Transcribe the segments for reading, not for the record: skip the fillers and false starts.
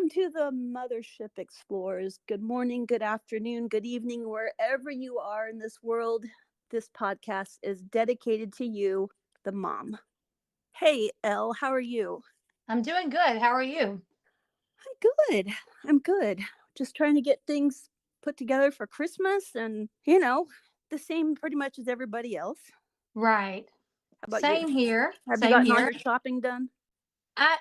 Welcome to the Mothership Explorers. Good morning, good afternoon, good evening, wherever you are in this world. This podcast is dedicated to you, the mom. Hey, Elle, how are you? I'm doing good. How are you? I'm good. I'm good. Just trying to get things put together for Christmas and the same pretty much as everybody else. Right. How about you? Same here. Have you Same gotten all here. your shopping done?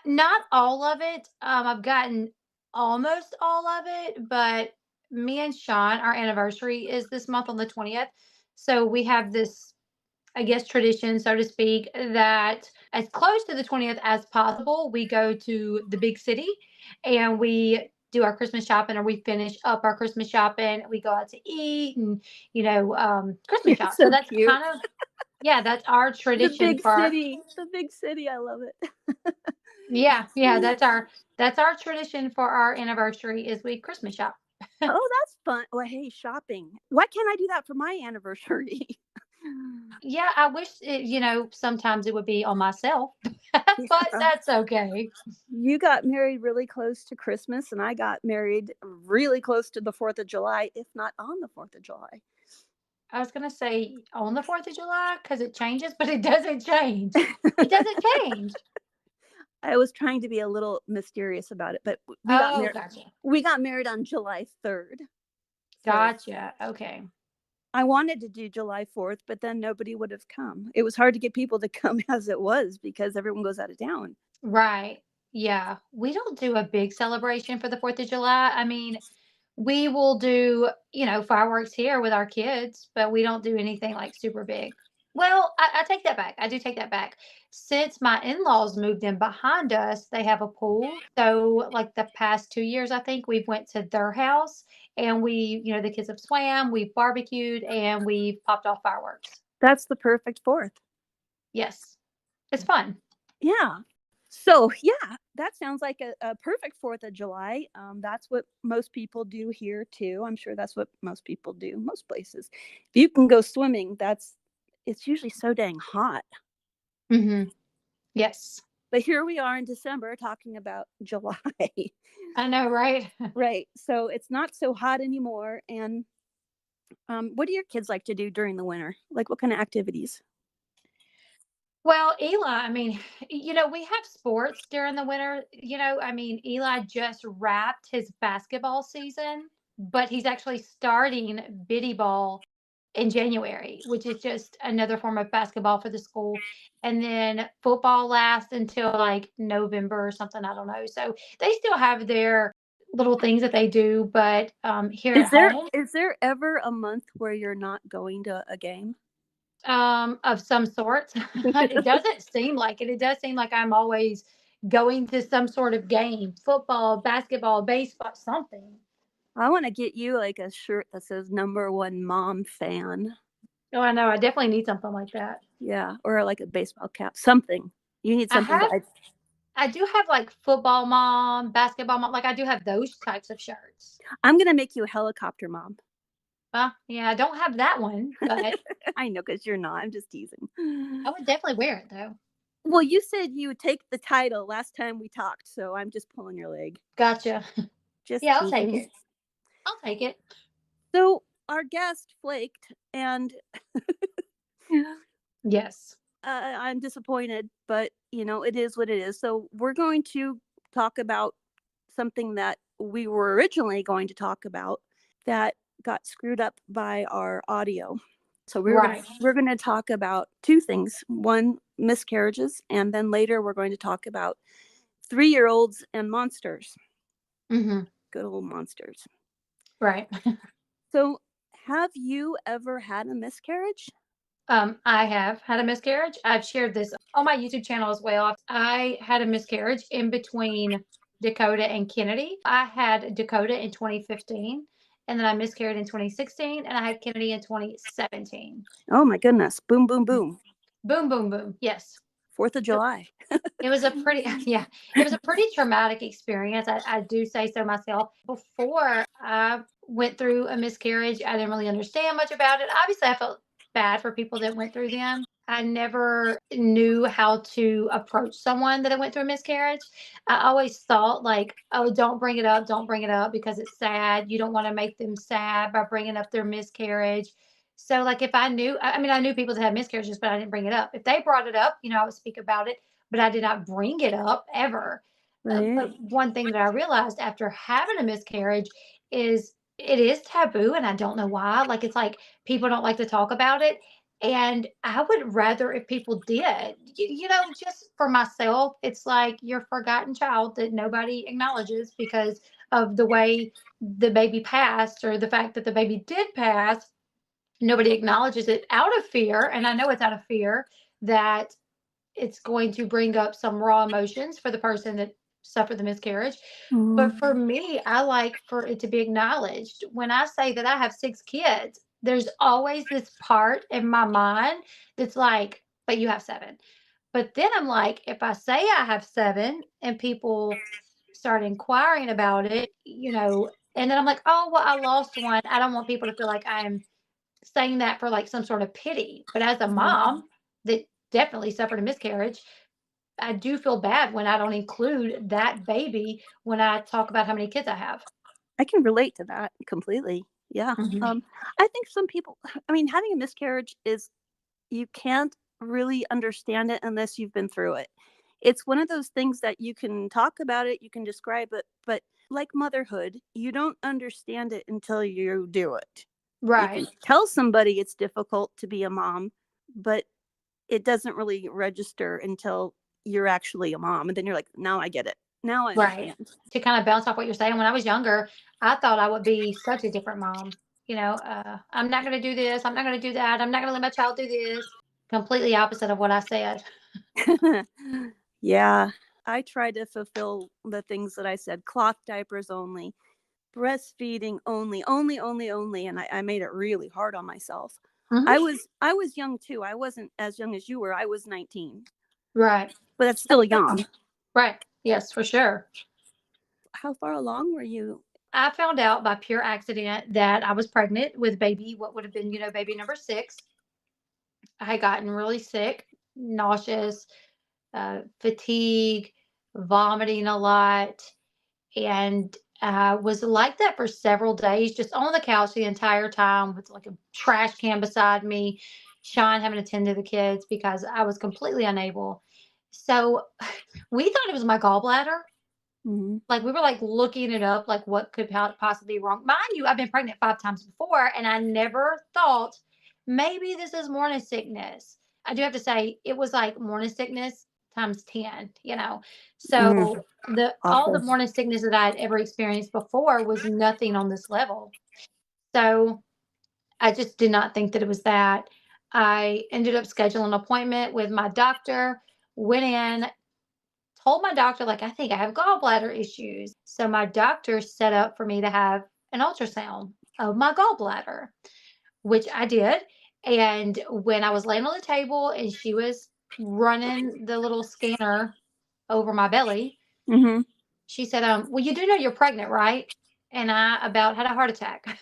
Not all of it. I've gotten almost all of it, but me and Sean, our anniversary is this month on the 20th. So we have this, I guess, tradition, so to speak, that as close to the 20th as possible, we go to the big city and we do our Christmas shopping or we finish up our Christmas shopping. We go out to eat and, Christmas You're shop. So so that's cute. kind of, yeah, that's our The tradition big for, city. The big city. I love it. yeah, that's our tradition for our anniversary is we Christmas shop. Oh, that's fun. Well, hey, shopping. Why can't I do that for my anniversary? Yeah, I wish sometimes it would be on myself, but Yeah. that's okay. You got married really close to Christmas, and I got married really close to the 4th of July, if not on the 4th of July. I was gonna say on the 4th of July because it changes, but it doesn't change. It doesn't change. I was trying to be a little mysterious about it, but we got Oh, married. gotcha. We got married on July 3rd. So Gotcha. Okay. I wanted to do July 4th, but then nobody would have come. It was hard to get people to come as it was because everyone goes out of town. Right. Yeah. We don't do a big celebration for the 4th of July. I mean, we will do, fireworks here with our kids, but we don't do anything like super big. Well, I take that back. I do take that back. Since my in-laws moved in behind us, they have a pool. So like the past 2 years, I think we've went to their house and the kids have swam, we've barbecued and we've popped off fireworks. That's the perfect 4th. Yes. It's fun. Yeah. So, yeah, that sounds like a perfect 4th of July. That's what most people do here too. I'm sure that's what most people do most places. If you can go swimming, it's usually so dang hot. Mhm. Yes. But here we are in December talking about July. I know, right? Right. So it's not so hot anymore. And what do your kids like to do during the winter? Like what kind of activities? Well, Eli, I mean, we have sports during the winter. I mean, Eli just wrapped his basketball season, but he's actually starting biddy ball in January, which is just another form of basketball for the school. And then football lasts until like November or something. I don't know. So they still have their little things that they do, but here Is at there home, is there ever a month where you're not going to a game? of some sort. It doesn't seem like it. It does seem like I'm always going to some sort of game, football, basketball, baseball, something. I want to get you like a shirt that says number one mom fan. Oh, I know. I definitely need something like that. Yeah, or like a baseball cap, something. You need I something have, that I do have like football mom, basketball mom. Like I do have those types of shirts. I'm gonna make you a helicopter mom. Well, yeah, I don't have that one, but I know, because you're not. I'm just teasing. I would definitely wear it though. Well, you said you would take the title last time we talked, so I'm just pulling your leg. Gotcha. Just Yeah, I'll take teasing. it. I'll take it. So our guest flaked, and Yes. I'm disappointed, but it is what it is. So we're going to talk about something that we were originally going to talk about that got screwed up by our audio. So Right. we're gonna talk about two things. One, miscarriages, and then later we're going to talk about 3-year-olds and monsters. Hmm. Good old monsters. Right. So have you ever had a miscarriage? I have had a miscarriage. I've shared this on my YouTube channel as well. I had a miscarriage in between Dakota and Kennedy. I had Dakota in 2015, and then I miscarried in 2016, and I had Kennedy in 2017. Oh my goodness. Boom, boom, boom. Boom, boom, boom. Yes. 4th of It, July. it was a pretty, yeah, it was a pretty traumatic experience. I do say so myself. Before I went through a miscarriage, I didn't really understand much about it. Obviously, I felt bad for people that went through them. I never knew how to approach someone that went through a miscarriage. I always thought like, "Oh, don't bring it up, don't bring it up because it's sad. You don't wanna make them sad by bringing up their miscarriage." So, like, if I knew I mean, I knew people that had miscarriages, but I didn't bring it up. If they brought it up, I would speak about it, but I did not bring it up ever. Right. But one thing that I realized after having a miscarriage is it is taboo, and I don't know why. Like, it's like people don't like to talk about it. And I would rather if people did, just for myself, it's like your forgotten child that nobody acknowledges because of the way the baby passed or the fact that the baby did pass. Nobody acknowledges it out of fear. And I know it's out of fear that it's going to bring up some raw emotions for the person that suffered the miscarriage. But Mhm. for me, I like for it to be acknowledged. When I say that I have 6 kids, there's always this part in my mind that's like, "But you have 7." But then I'm like, if I say I have 7 and people start inquiring about it, and then I'm like, "Oh, well, I lost one." I don't want people to feel like I'm saying that for, like, some sort of pity. But as a Mhm. mom that definitely suffered a miscarriage, I do feel bad when I don't include that baby when I talk about how many kids I have. I can relate to that completely. Yeah. Mhm. I think some people, I mean, having a miscarriage is, you can't really understand it unless you've been through it. It's one of those things that you can talk about it, you can describe it, but like motherhood, you don't understand it until you do it. You Right, can tell somebody it's difficult to be a mom, but it doesn't really register until you're actually a mom. And then you're like, now I get it. Now I right. understand. To kinda bounce off what you're saying, when I was younger, I thought I would be such a different mom. "I'm not gonna do this, I'm not gonna do that, I'm not gonna let my child do this." Completely opposite of what I said. Yeah. I try to fulfill the things that I said, cloth diapers only, breastfeeding only, only, and I made it really hard on myself. Mhm. I was young too. I wasn't as young as you were. I was 19, Right. but that's That's still young. young. Right. Yes, for sure. How far along were you? I found out by pure accident that I was pregnant with baby what would have been, baby number 6. I had gotten really sick, nauseous, fatigue, vomiting a lot, and was like that for several days, just on the couch the entire time with like a trash can beside me, Sean having to tend to the kids because I was completely unable. So we thought it was my gallbladder. Mhm. Like, we were, like, looking it up, like, what could possibly be wrong. Mind you, I've been pregnant 5 times before, and I never thought, "Maybe this is morning sickness." I do have to say, it was, like, morning sickness times 10, you know? Mm, So, the all the awful. morning sickness that I'd ever experienced before was nothing on this level. So, I just did not think that it was that. I ended up scheduling an appointment with my doctor, went in, told my doctor, like, I think I have gallbladder issues. So my doctor set up for me to have an ultrasound of my gallbladder, which I did. And when I was laying on the table and she was running the little scanner over my belly, Mhm. she said, "Well, you do know you're pregnant, right?" And I about had a heart attack.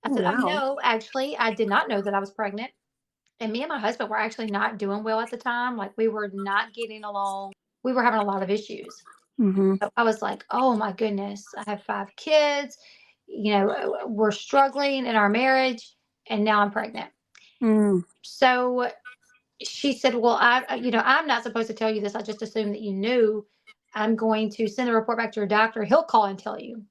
I Oh, said, wow. no, actually, I did not know that I was pregnant. And me and my husband were actually not doing well at the time. Like, we were not getting along. We were having a lot of issues. Mhm. So I was like, "Oh my goodness, I have 5 kids, we're struggling in our marriage, and now I'm pregnant." Mm. So she said, "Well, I'm not supposed to tell you this. I just assumed that you knew. I'm going to send a report back to your doctor. He'll call and tell you."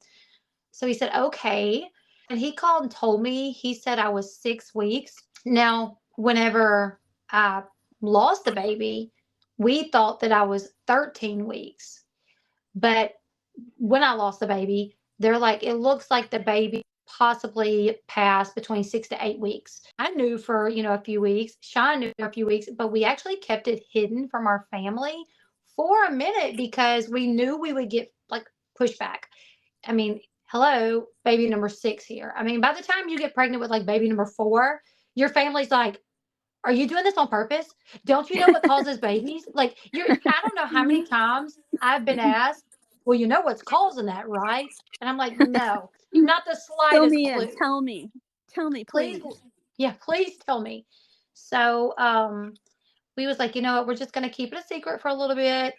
So he said, "Okay." And he called and told me, he said I was 6 weeks. Now, whenever I lost the baby, we thought that I was 13 weeks. But when I lost the baby, they're like, it looks like the baby possibly passed between 6 to 8 weeks. I knew for, a few weeks. Sean knew for a few weeks, but we actually kept it hidden from our family for a minute because we knew we would get like pushback. I mean, hello, baby number 6 here. I mean, by the time you get pregnant with like baby number 4, your family's like, "Are you doing this on purpose? Don't you know what causes babies?" Like, I don't know how many times I've been asked, "Well, you know what's causing that, right?" And I'm like, "No, not the Fill slightest me in. clue. Tell me. Tell me, Please, please. yeah, please tell me." So, we was like, you know what, we're just gonna keep it a secret for a little bit.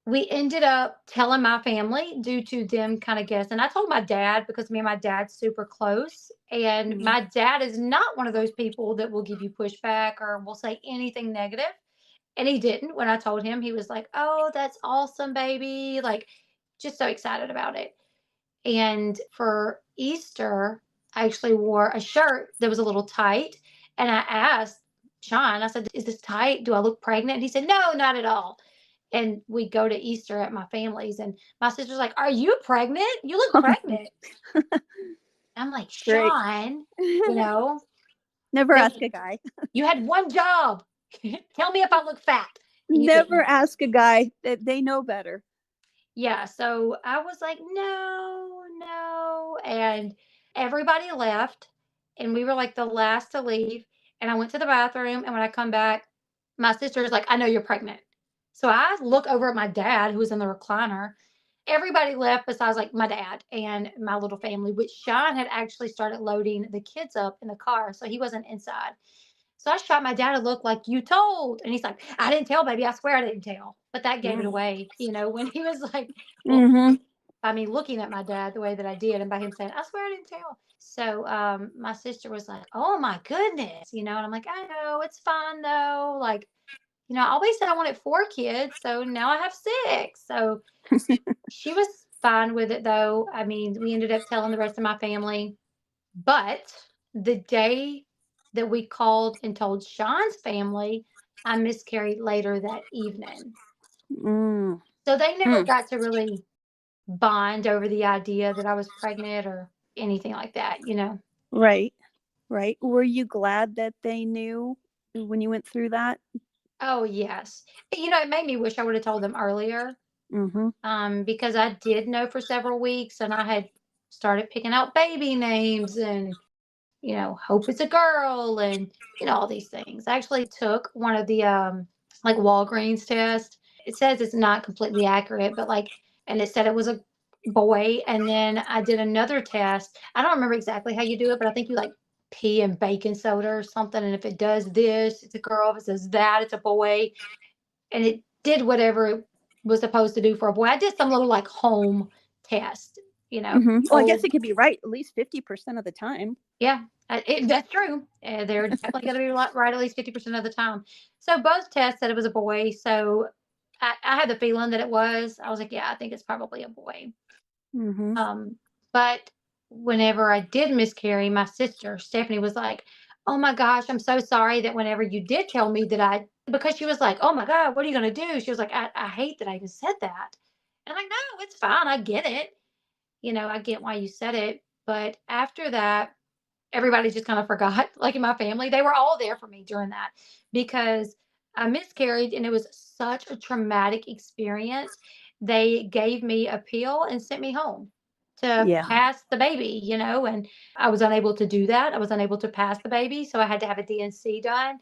We ended up telling my family due to them kind of guessing. I told my dad because me and my dad's super close. And Mm. my dad is not one of those people that will give you pushback or will say anything negative. And he didn't. When I told him, he was like, "Oh, that's awesome, baby." Like, just so excited about it. And for Easter, I actually wore a shirt that was a little tight. And I asked Sean, I said, "Is this tight? Do I look pregnant?" And he said, "No, not at all." And we go to Easter at my family's, and my sister's like, "Are you pregnant? You look pregnant." I'm like, Great. "Sean, you know, Never you, ask a guy. you had one job. Tell me if I look fat." And you Never didn't. ask a guy. That they know better. Yeah, so I was like, "No, no." And everybody left, and we were like the last to leave. And I went to the bathroom, and when I come back, my sister is like, "I know you're pregnant." So I look over at my dad, who was in the recliner. Everybody left besides like my dad and my little family, which Sean had actually started loading the kids up in the car, so he wasn't inside. So I shot my dad a look like, "You told." And he's like, "I didn't tell, baby. I swear I didn't tell." But that gave it Mm. away, when he was like, well, Mm-hmm. by me looking at my dad the way that I did and by him saying, "I swear I didn't tell." So my sister was like, "Oh my goodness," and I'm like, "I know, it's fine though." Like, I always said I wanted 4 kids, so now I have 6. So she was fine with it though. I mean, we ended up telling the rest of my family. But the day that we called and told Sean's family, I miscarried later that evening. Mm. So they never Hmm. got to really bond over the idea that I was pregnant or anything like that. Right. Right. Were you glad that they knew when you went through that? Oh, yes. It made me wish I would have told them earlier, Mm-hmm. because I did know for several weeks and I had started picking out baby names and hope it's a girl and, all these things. I actually took one of the like Walgreens test. It says it's not completely accurate, but and it said it was a boy. And then I did another test. I don't remember exactly how you do it, but I think you like pee in baking soda or something. And if it does this, it's a girl. If it says that, it's a boy. And it did whatever it was supposed to do for a boy. I did some little like home test, Mm-hmm. Well, I guess old. it could be right at least 50% of the time. Yeah, that's true. They're definitely going to be right at least 50% of the time. So both tests said it was a boy. So I had the feeling that it was. I was like, yeah, I think it's probably a boy. Mm-hmm. Um, but whenever I did miscarry, my sister Stephanie was like, "Oh my gosh, I'm so sorry that whenever you did tell me that because she was like, 'Oh my God, what are you going to do?' She was like, I hate that I even said that." And I'm like, "No, it's fine. I get it. I get why you said it." But after that, everybody just kind of forgot, like in my family, they were all there for me during that because I miscarried and it was such a traumatic experience. They gave me a pill and sent me home to Yeah. pass the baby, and I was unable to do that. I was unable to pass the baby. So I had to have a DNC done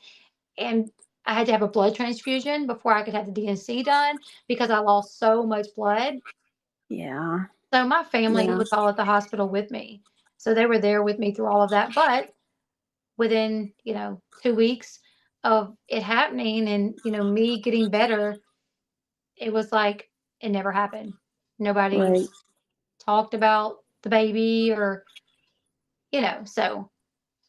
and I had to have a blood transfusion before I could have the DNC done because I lost so much blood. Yeah. So my family Yeah. was all at the hospital with me. So they were there with me through all of that. But within 2 weeks of it happening and me getting better, it was like it never happened. Nobody Right. talked about the baby or so.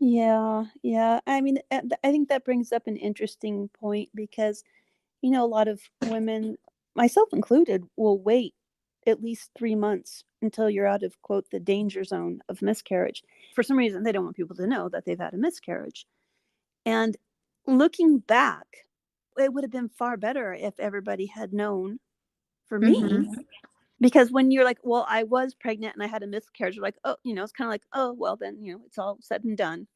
Yeah. Yeah. I mean, I think that brings up an interesting point because, a lot of women, myself included, will wait at least 3 months until you're out of, quote, the danger zone of miscarriage. For some reason, they don't want people to know that they've had a miscarriage. And looking back, it would have been far better if everybody had known for me. Hmm. Because when you're like, well, I was pregnant and I had a miscarriage, you're like, oh, it's kind of like, oh, well, then, it's all said and done.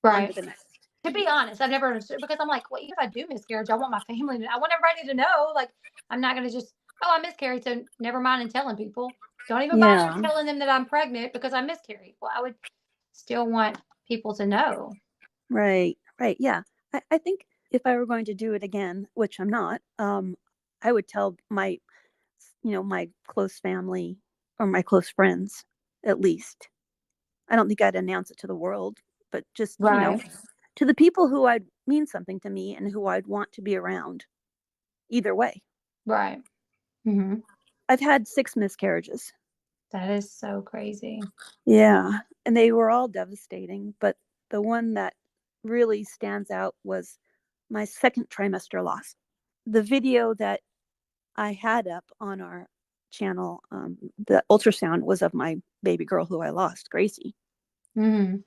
On to Right. the next. To be honest, I've never understood because I'm like, well, even if I do miscarriage, I want my family I want everybody to know. Like, I'm not going to just, oh, I miscarried. So never mind and telling people. Don't even bother Yeah. telling them that I'm pregnant because I miscarried. Well, I would still want people to know. Right. Right. Yeah. I think if I were going to do it again, which I'm not, I would tell my close family or my close friends at least. I don't think I'd announce it to the world, but just, Right. to the people who I'd mean something to me and who I'd want to be around either way. Right. Mhm. I've had 6 miscarriages. That is so crazy. Yeah, and they were all devastating, but the one that really stands out was my 2nd trimester loss. The video that I had up on our channel, the ultrasound was of my baby girl who I lost, Gracie. Mhm.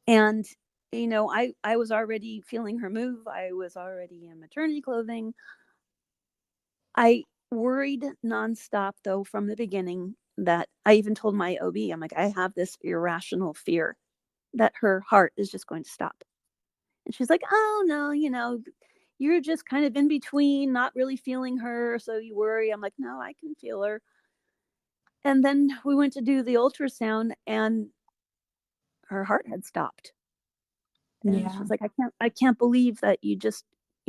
And, I was already feeling her move. I was already in maternity clothing. I worried nonstop, though, from the beginning that I even told my OB, I'm like, I have this irrational fear that her heart is just going to stop. And she's like, oh, no, you're just kind of in between, not really feeling her. So you worry. I'm like, no, I can feel her. And then we went to do the ultrasound and her heart had stopped. And Yeah. she's like, I can't believe that you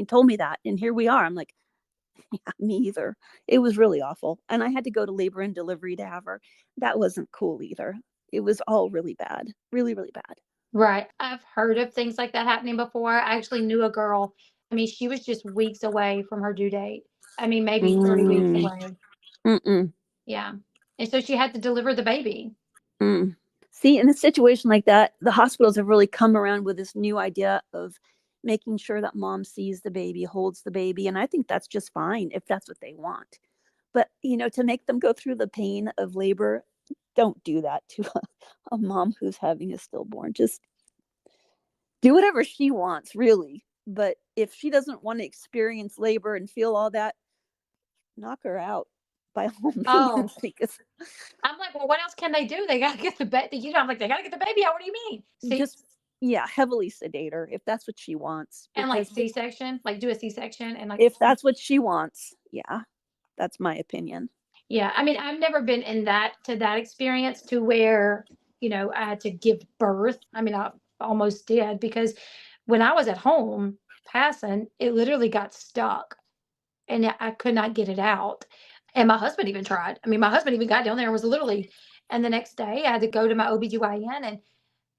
told me that. And here we are. I'm like, yeah, me either. It was really awful. And I had to go to labor and delivery to have her. That wasn't cool either. It was all really bad. Really, really bad. Right. I've heard of things like that happening before. I actually knew a girl. I mean, she was just weeks away from her due date. I mean, maybe 3 weeks Mm, away. mm-mm, Yeah. And so she had to deliver the baby. mm. See, in a situation like that, the hospitals have really come around with this new idea of making sure that mom sees the baby, holds the baby. And I think that's just fine if that's what they want. But, to make them go through the pain of labor, don't do that to a mom who's having a stillborn. Just do whatever she wants, really. But if she doesn't want to experience labor and feel all that, knock her out by all Oh, means. Because I'm like, well, what else can they do? They got to get the baby. I'm like, they got to get the baby out. What do you mean? See, just, yeah, heavily sedate her if that's what she wants. and like Because C-section, like do a C-section and like, if that's what she wants, yeah, that's my opinion. yeah. I mean, I've never been in that experience to where, I had to give birth. I mean, I almost did because when I was at home passing, it literally got stuck and I could not get it out. And my husband even tried. I mean, my husband even got down there and was literally, and the next day I had to go to my OBGYN and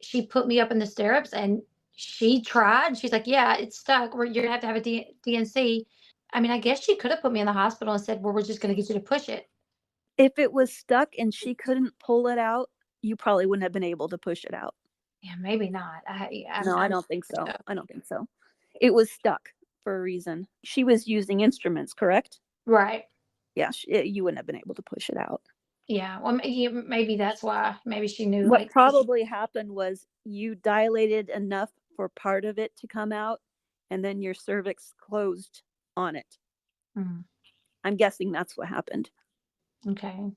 she put me up in the stirrups and she tried. She's like, yeah, it's stuck. You're gonna have to have a DNC. I mean, I guess she could have put me in the hospital and said, well, we're just going to get you to push it. If it was stuck and she couldn't pull it out, you probably wouldn't have been able to push it out. Yeah, maybe not. No, I I'm don't think so. so. I don't think so. It was stuck for a reason. She was using instruments, correct? Right. Yeah, you wouldn't have been able to push it out. Yeah. Well, maybe that's why. Maybe she knew, What like, probably happened was you dilated enough for part of it to come out, and then your cervix closed on it. mm, I'm guessing that's what happened. okay.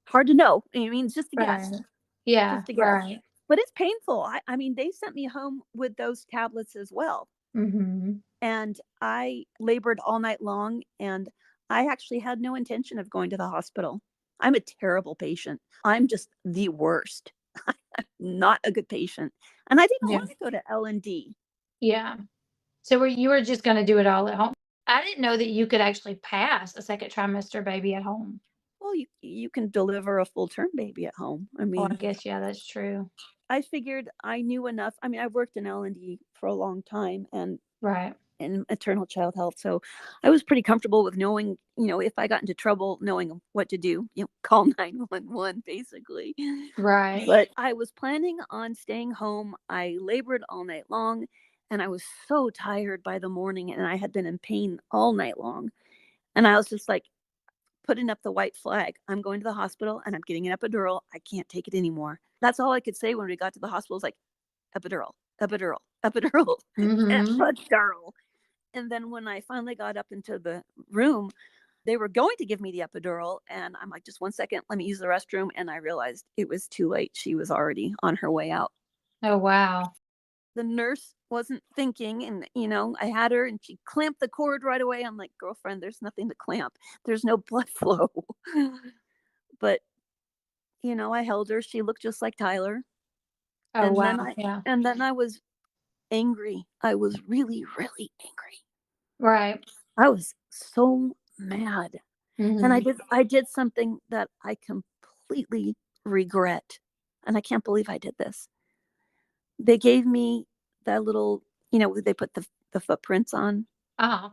Hard to know. I mean, it's just a guess. Right. Yeah. Just a guess. Right. But it's painful. I mean, they sent me home with those tablets as well. Hmm. And I labored all night long, and I actually had no intention of going to the hospital. I'm a terrible patient. I'm just the worst. I'm not a good patient. And I didn't Yeah. want to go to L&D. Yeah. So you were just going to do it all at home. I didn't know that you could actually pass a second trimester baby at home. Well, you can deliver a full term baby at home. I Oh, I mean, guess, yeah, that's true. I figured I knew enough. I mean, I've worked in L&D for a long time and Right. in maternal child health. So I was pretty comfortable with knowing, if I got into trouble, knowing what to do, call 911 basically. Right. But I was planning on staying home. I labored all night long and I was so tired by the morning and I had been in pain all night long. And I was just like putting up the white flag. I'm going to the hospital and I'm getting an epidural. I can't take it anymore. That's all I could say when we got to the hospital was like, epidural, epidural, epidural, Hmm. epidural. And then when I finally got up into the room, they were going to give me the epidural. And I'm like, just 1 second, let me use the restroom. And I realized it was too late. She was already on her way out. Oh, wow. The nurse wasn't thinking. And, I had her and she clamped the cord right away. I'm like, girlfriend, there's nothing to clamp. There's no blood flow. But, I held her. She looked just like Tyler. Oh, And then wow. I, Yeah. and then I was angry. I was really, really angry. Right. I was so mad. And Hmm. I did something that I completely regret, and I can't believe I did this. They gave me that little, where they put the footprints on, Uh-huh.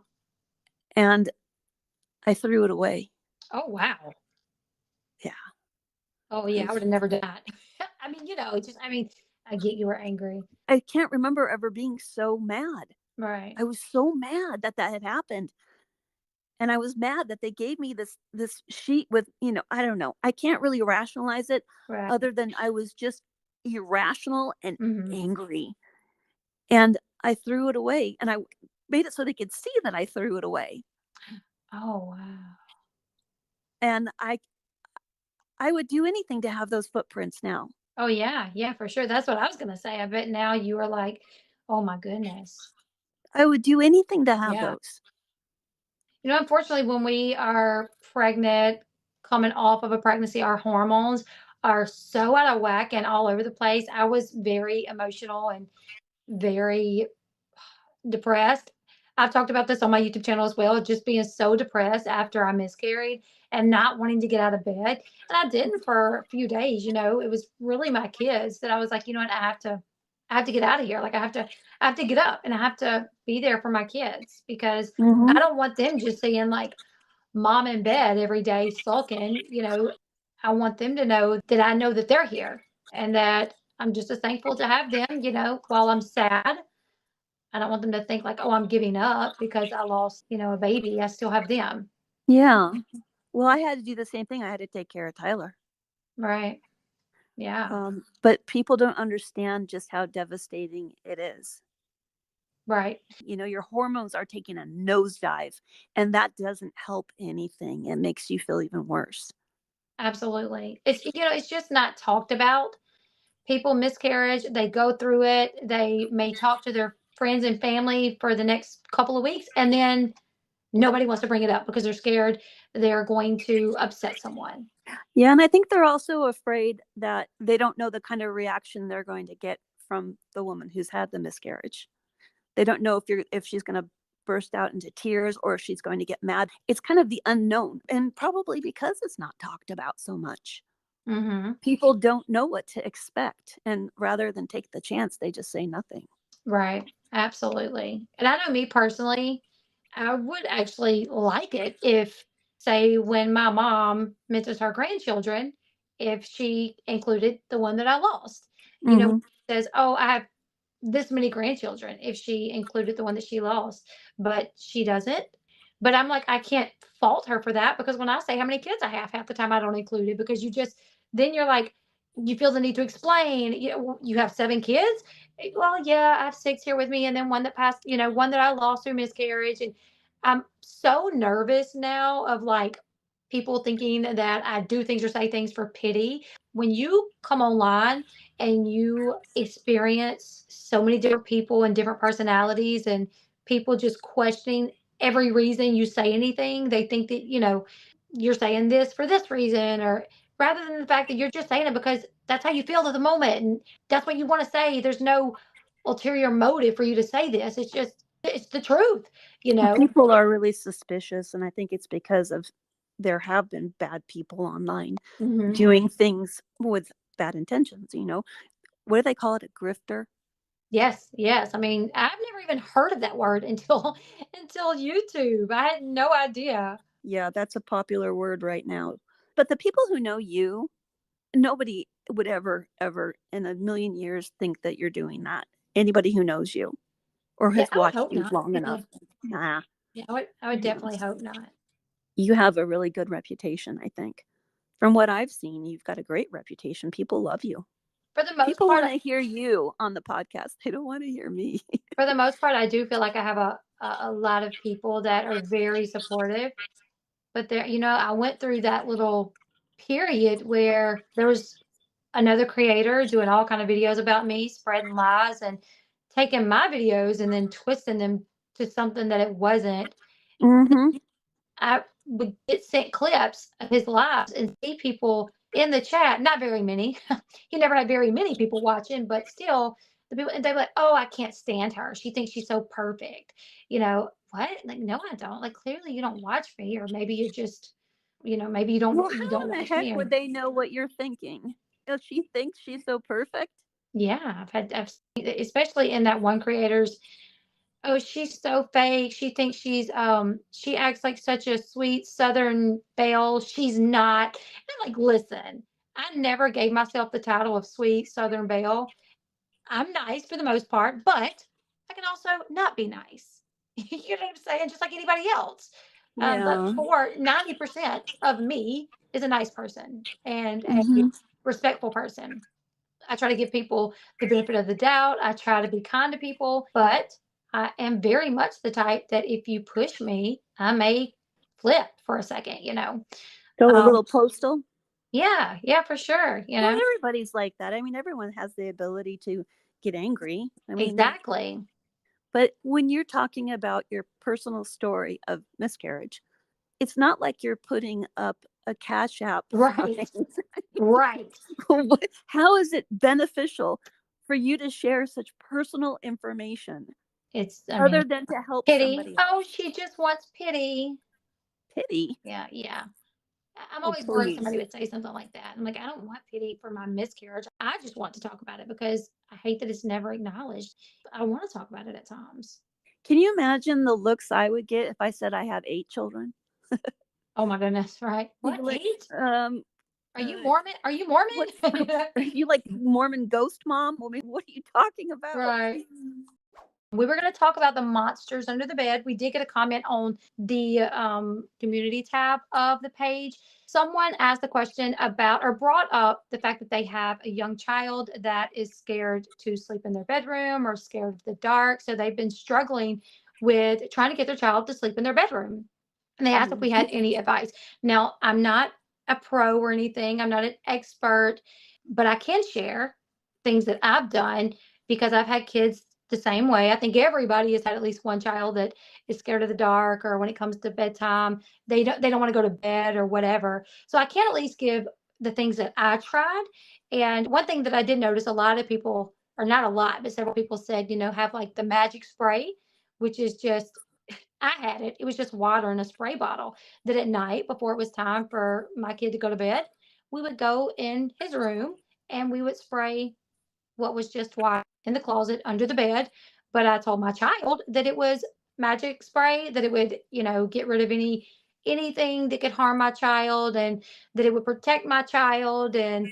and I threw it away. Oh, wow. Yeah, Oh, I yeah, I was would've never done that. I mean, I get you were angry. I can't remember ever being so mad. Right, I was so mad that that had happened, and I was mad that they gave me this sheet with, I don't know. I can't really rationalize it right. other than I was just irrational and Mhm. angry, and I threw it away, and I made it so they could see that I threw it away, Oh, wow. and I would do anything to have those footprints now. Oh, yeah, yeah, for sure, that's what I was gonna say, I bet now you are like, "Oh my goodness." I would do anything to have Yeah. those. Unfortunately, when we are pregnant, coming off of a pregnancy, our hormones are so out of whack and all over the place. I was very emotional and very depressed. I've talked about this on my YouTube channel as well, just being so depressed after I miscarried and not wanting to get out of bed. And I didn't for a few days, it was really my kids that I was like, you know what, I have to get out of here. Like I have to get up and I have to be there for my kids because I Mhm. don't want them just seeing like mom in bed every day sulking. I want them to know that I know that they're here and that I'm just as thankful to have them, while I'm sad. I don't want them to think like, "Oh, I'm giving up because I lost, a baby." I still have them. Yeah. Well, I had to do the same thing. I had to take care of Tyler. Right. Yeah. But people don't understand just how devastating it is. Right. Your hormones are taking a nosedive, and that doesn't help anything. It makes you feel even worse. Absolutely. It's just not talked about. People miscarriage, they go through it, they may talk to their friends and family for the next couple of weeks, and then nobody wants to bring it up because they're scared they're going to upset someone. Yeah, and I think they're also afraid that they don't know the kind of reaction they're going to get from the woman who's had the miscarriage. They don't know if she's going to burst out into tears or if she's going to get mad. It's kind of the unknown, and probably because it's not talked about so much. Mhm. People don't know what to expect, and rather than take the chance, they just say nothing. Right. Absolutely. And I know me personally, I would actually like it if, say, when my mom mentions her grandchildren, if she included the one that I lost. Mhm. Says, "Oh, I have this many grandchildren," if she included the one that she lost, but she doesn't. But I'm like, I can't fault her for that because when I say how many kids I have, half the time I don't include it because then you're like, you feel the need to explain. You have 7 kids. Well, yeah, I have 6 here with me, and then one that passed, one that I lost through miscarriage. And I'm so nervous now of like people thinking that I do things or say things for pity. When you come online and you experience so many different people and different personalities and people just questioning every reason you say anything, they think that, you're saying this for this reason, or rather than the fact that you're just saying it because that's how you feel at the moment and that's what you want to say. There's no ulterior motive for you to say this. It's the truth, you know? People are really suspicious, and I think it's because of there have been bad people online Hmm. doing things with bad intentions. What do they call it? A grifter? Yes, yes. I mean, I've never even heard of that word until until YouTube. I had no idea. Yeah, that's a popular word right now. But the people who know you, nobody would ever in a million years think that you're doing that. Anybody who knows you or Yeah, has I would watched hope you not. long Yeah, enough. Nah, yeah, I would no. definitely hope not. You have a really good reputation, I think. From what I've seen, you've got a great reputation. People love you. For the most People part, want to hear you on the podcast. They don't want to hear me. I do feel like I have a lot of people that are very supportive. But I went through that little period where there was another creator doing all kind of videos about me, spreading lies and taking my videos and then twisting them to something that it wasn't. Mhm. I would get sent clips of his lives and see people in the chat, not very many. He never had very many people watching, but still the people and they're like, "Oh, I can't stand her. She thinks she's so perfect." What? Like, no, I don't. Like clearly you don't watch me, or maybe you're just, maybe you don't Well, you how don't in the watch heck me. would they know what you're thinking? If she thinks she's so perfect? Yeah, I've seen it, especially in that one creator's, "Oh, she's so fake. She thinks she acts like such a sweet Southern belle. She's not." And I'm like, "Listen, I never gave myself the title of sweet Southern belle. I'm nice for the most part, but I can also not be nice." You know what I'm saying? Just like anybody else. But Yeah. for 90% of me is a nice person and a Hmm. respectful person. I try to give people the benefit of the doubt. I try to be kind to people, but I am very much the type that if you push me, I may flip for a second, you know? Go a Um, little postal. yeah, yeah, for sure, you Well, know? everybody's like that. I mean, everyone has the ability to get angry. I mean, Exactly. but when you're talking about your personal story of miscarriage, it's not like you're putting up a Cash App Right. sign. Right. How is it beneficial for you to share such personal information I mean, other than to help pity. somebody Oh, else? she just wants pity. Pity? Yeah, yeah. I'm Oh, always worried somebody please. would say something like that. I'm like, I don't want pity for my miscarriage. I just want to talk about it because I hate that it's never acknowledged. I want to talk about it at times. Can you imagine the looks I would get if I said I have 8 children? Oh my goodness, right? You'd What, be like, 8? Are you uh, Mormon? Are you Mormon? "What's are you like Mormon ghost mom? I mean, what are you talking about?" Right. We were going to talk about the monsters under the bed. We did get a comment on the community tab of the page. Someone asked the question about or brought up the fact that they have a young child that is scared to sleep in their bedroom or scared of the dark. So they've been struggling with trying to get their child to sleep in their bedroom. And they asked if we Mhm. had any advice. Now, I'm not a pro or anything, I'm not an expert, but I can share things that I've done because I've had kids the same way. I think everybody has had at least one child that is scared of the dark, or when it comes to bedtime, they don't want to go to bed or whatever. So I can at least give the things that I tried. And one thing that I did notice a lot of people, or not a lot, but several people said, have like the magic spray, which is just I had it. It was just water in a spray bottle that at night before it was time for my kid to go to bed, we would go in his room and we would spray what was just water in the closet under the bed. But I told my child that it was magic spray, that it would, get rid of anything that could harm my child and that it would protect my child and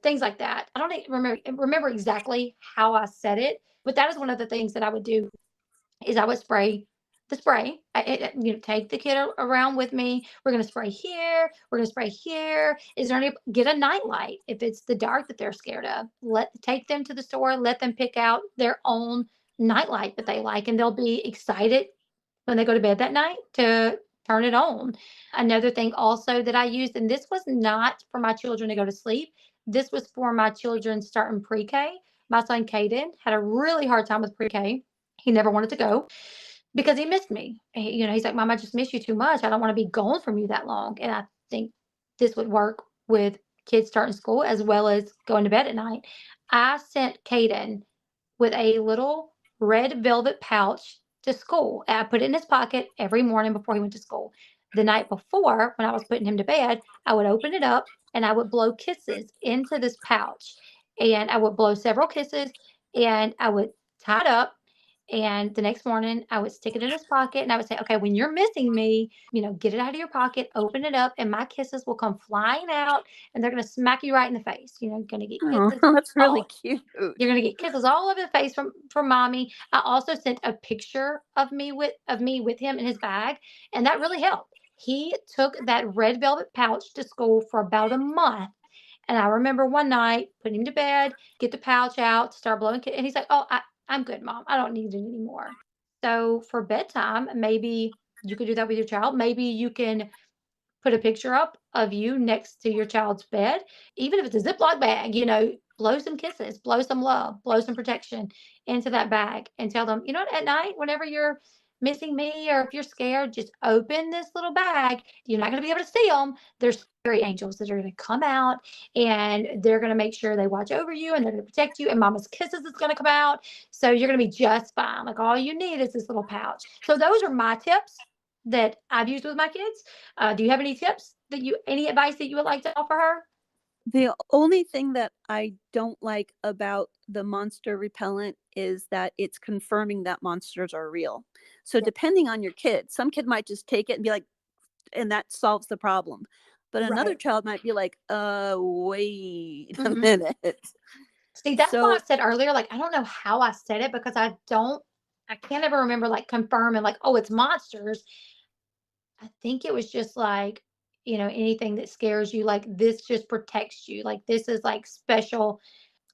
things like that. I don't remember exactly how I said it, but that is one of the things that I would do is I would spray the spray. Take the kid around with me. We're gonna spray here. We're gonna spray here. Is there any get a night light if it's the dark that they're scared of? Take them to the store. Let them pick out their own night light that they like, and they'll be excited when they go to bed that night to turn it on. Another thing also that I used, and this was not for my children to go to sleep. This was for my children starting pre-K. My son Caden had a really hard time with pre-K. He never wanted to go because he missed me. He's like, "Mom, I just miss you too much. I don't want to be gone from you that long." And I think this would work with kids starting school as well as going to bed at night. I sent Caden with a little red velvet pouch to school. And I put it in his pocket every morning before he went to school. The night before, when I was putting him to bed, I would open it up and I would blow kisses into this pouch. And I would blow several kisses and I would tie it up. And the next morning, I would stick it in his pocket and I would say, "Okay, when you're missing me, get it out of your pocket, open it up, and my kisses will come flying out and they're going to smack you right in the face. Going to get Oh, kisses that's really all cute. you're gonna get kisses all over the face from mommy." I also sent a picture of me with him in his bag, and that really helped. He took that red velvet pouch to school for about a month, and I remember one night putting him to bed, get the pouch out, start blowing, and he's like, "Oh, I'm good, mom. I don't need it anymore." So for bedtime, maybe you could do that with your child. Maybe you can put a picture up of you next to your child's bed, even if it's a Ziploc bag, blow some kisses, blow some love, blow some protection into that bag and tell them, what, at night, whenever you're missing me or if you're scared, just open this little bag. You're not going to be able to see them. There's fairy angels that are going to come out and they're going to make sure they watch over you and they're going to protect you. And mama's kisses is going to come out. So you're going to be just fine. Like all you need is this little pouch. So those are my tips that I've used with my kids. Do you have any tips any advice that you would like to offer her? The only thing that I don't like about the monster repellent is that it's confirming that monsters are real. So Yeah. depending on your kid, some kid might just take it and be like, and that solves the problem. But another Right. child might be like, wait a Mhm. minute. See, that's why So I said earlier, like, I don't know how I said it because I can't ever remember like confirming like, oh, it's monsters. I think it was just like, anything that scares you, like this just protects you. Like this is like special,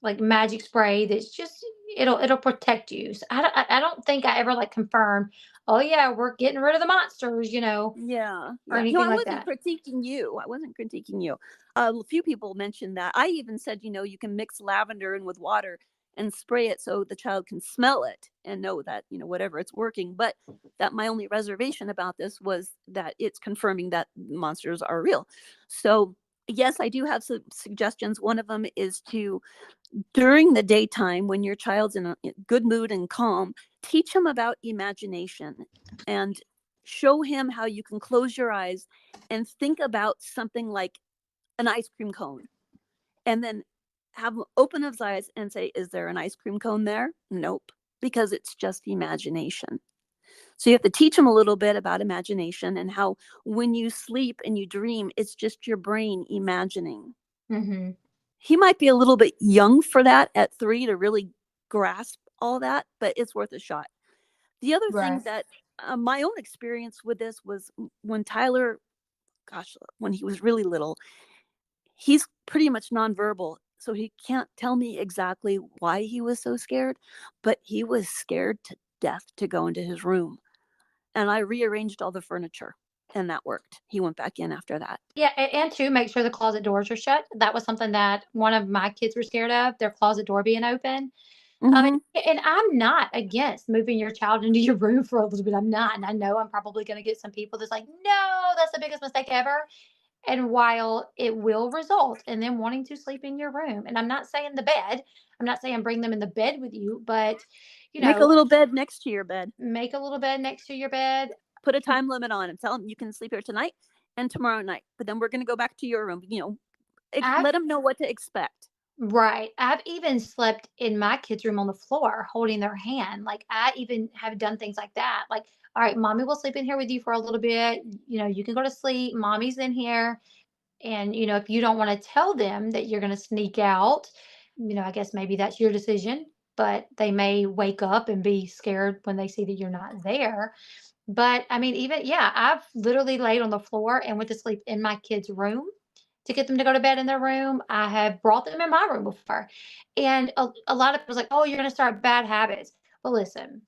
like magic spray that's just it'll protect you. So I don't think I ever like confirmed, oh yeah, we're getting rid of the monsters, yeah, or yeah. No, anything I like wasn't that. critiquing you. I wasn't critiquing you. A few people mentioned that. I even said, you can mix lavender in with water and spray it so the child can smell it and know that, whatever, it's working. But that my only reservation about this was that it's confirming that monsters are real. So, yes, I do have some suggestions. One of them is to, during the daytime when your child's in a good mood and calm, teach him about imagination and show him how you can close your eyes and think about something like an ice cream cone, and then have him open his eyes and say, is there an ice cream cone there? Nope, because it's just imagination. So you have to teach him a little bit about imagination and how when you sleep and you dream, it's just your brain imagining. Hmm. He might be a little bit young for that at 3 to really grasp all that, but it's worth a shot. The other thing Right. that, my own experience with this was when Tyler, gosh, when he was really little, he's pretty much nonverbal. So he can't tell me exactly why he was so scared, but he was scared to death to go into his room. And I rearranged all the furniture and that worked. He went back in after that. Yeah, and two, make sure the closet doors are shut. That was something that one of my kids were scared of, their closet door being open. Hmm. And I'm not against moving your child into your room for a little bit. I'm not, and I know I'm probably going to get some people that's like, no, that's the biggest mistake ever. And while it will result in them wanting to sleep in your room, and I'm not saying the bed, I'm not saying bring them in the bed with you, but you Make a know, little bed next to your bed. make a little bed next to your bed. Put a time limit on him. Tell him you can sleep here tonight and tomorrow night, but then we're going to go back to your room. I've Let him know what to expect. Right. I've even slept in my kids' room on the floor holding their hand. Like, I even have done things like that. Like, all right, mommy will sleep in here with you for a little bit. You can go to sleep. Mommy's in here. And, if you don't want to tell them that you're going to sneak out, I guess maybe that's your decision. But they may wake up and be scared when they see that you're not there. But I mean, even, yeah, I've literally laid on the floor and went to sleep in my kids' room to get them to go to bed in their room. I have brought them in my room before. And a lot of people's like, oh, you're going to start bad habits. Well, listen,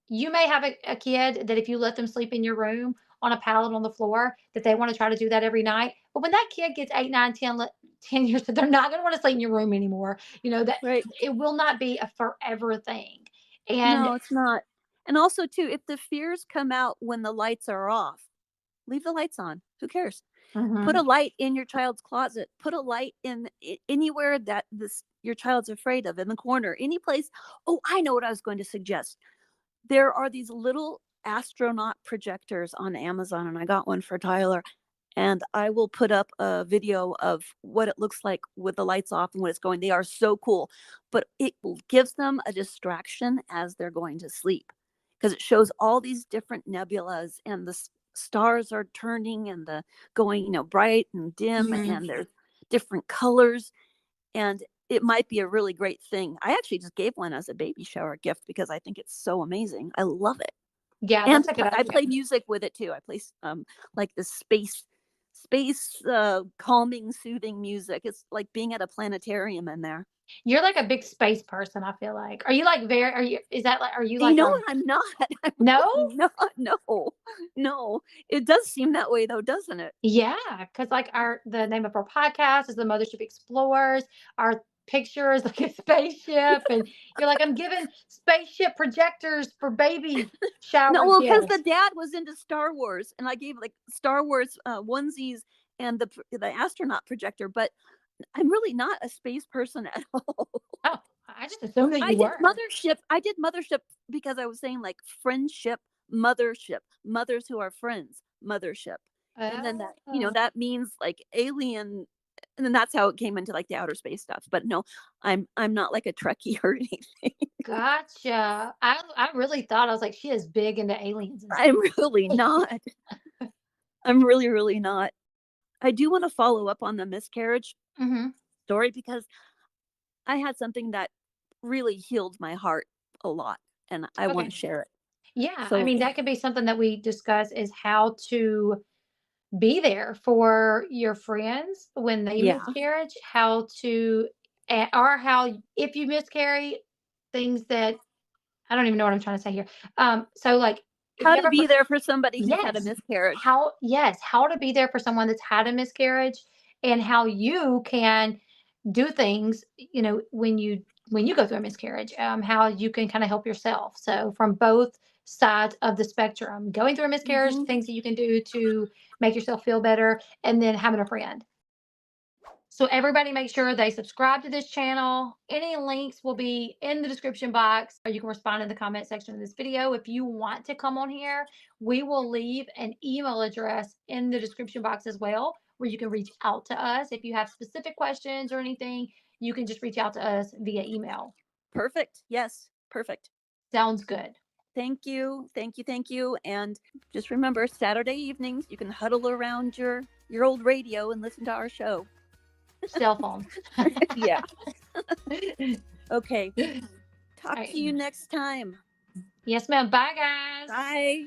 you may have a kid that if you let them sleep in your room on a pallet on the floor, that they want to try to do that every night. But when that kid gets 8, 9, 10, 10 years, they're not going to want to sleep in your room anymore. That Right. it will not be a forever thing. And No, it's not. And also, too, if the fears come out when the lights are off, leave the lights on. Who cares? Put a Mhm. light in your child's closet. Put a light in anywhere that this your child's afraid of, in the corner, any place. Oh, I know what I was going to suggest. There are these little astronaut projectors on Amazon, and I got one for Tyler. And I will put up a video of what it looks like with the lights off and when it's going. They are so cool, but it gives them a distraction as they're going to sleep because it shows all these different nebulas and the stars are turning and the going, bright and dim, Mhm. and there's different colors. And it might be a really great thing. I actually just gave one as a baby shower gift because I think it's so amazing. I love it. Yeah, And that's a good I idea. play music with it too. I play like the space calming, soothing music. It's like being at a planetarium in there. You're like a big space person, I feel like. Are you like very are you is that like are you You like know a what? I'm not. I'm no? really not. No, no. It does seem that way though, doesn't it? Yeah, because like the name of our podcast is the Mothership Explorers. Our picture is like a spaceship, and you're like, I'm giving spaceship projectors for baby No, shower well, because the gifts. dad was into Star Wars, and I gave like Star Wars onesies and the astronaut projector. But I'm really not a space person at all. Oh, I just assumed that you were. I did mothership because I was saying like friendship, mothership, mothers who are friends, mothership. And then that, Oh. that means like alien. And then that's how it came into, like, the outer space stuff, but no, I'm not like a Trekkie or anything. Gotcha. I really thought I was like, she is big into aliens and I'm stuff. really not. I'm really, really not. I do wanna follow up on the miscarriage Mhm. story because I had something that really healed my heart a lot, and I wanna Okay. share it. Yeah, I So mean, that could be something that we discuss is how to be there for your friends when they yeah. miscarriage, how to or how if you miscarry, things that I don't even know what I'm trying to say here. So like if How you to have a be there for somebody who's had a yes, miscarriage. how to be there for someone that's had a miscarriage and how you can do things, when you go through a miscarriage, how you can kind of help yourself. So from both sides of the spectrum, going through a miscarriage, Mhm. things that you can do to make yourself feel better, and then having a friend. So everybody make sure they subscribe to this channel. Any links will be in the description box, or you can respond in the comment section of this video. If you want to come on here, we will leave an email address in the description box as well, where you can reach out to us. If you have specific questions or anything, you can just reach out to us via email. Perfect. Yes, perfect. Sounds good. Thank you. Thank you, thank you, and just remember, Saturday evenings, you can huddle around your old radio and listen to our show. Cell phone. Yeah. Okay. All Talk to right. you next time. Yes, ma'am. Bye, guys. Bye.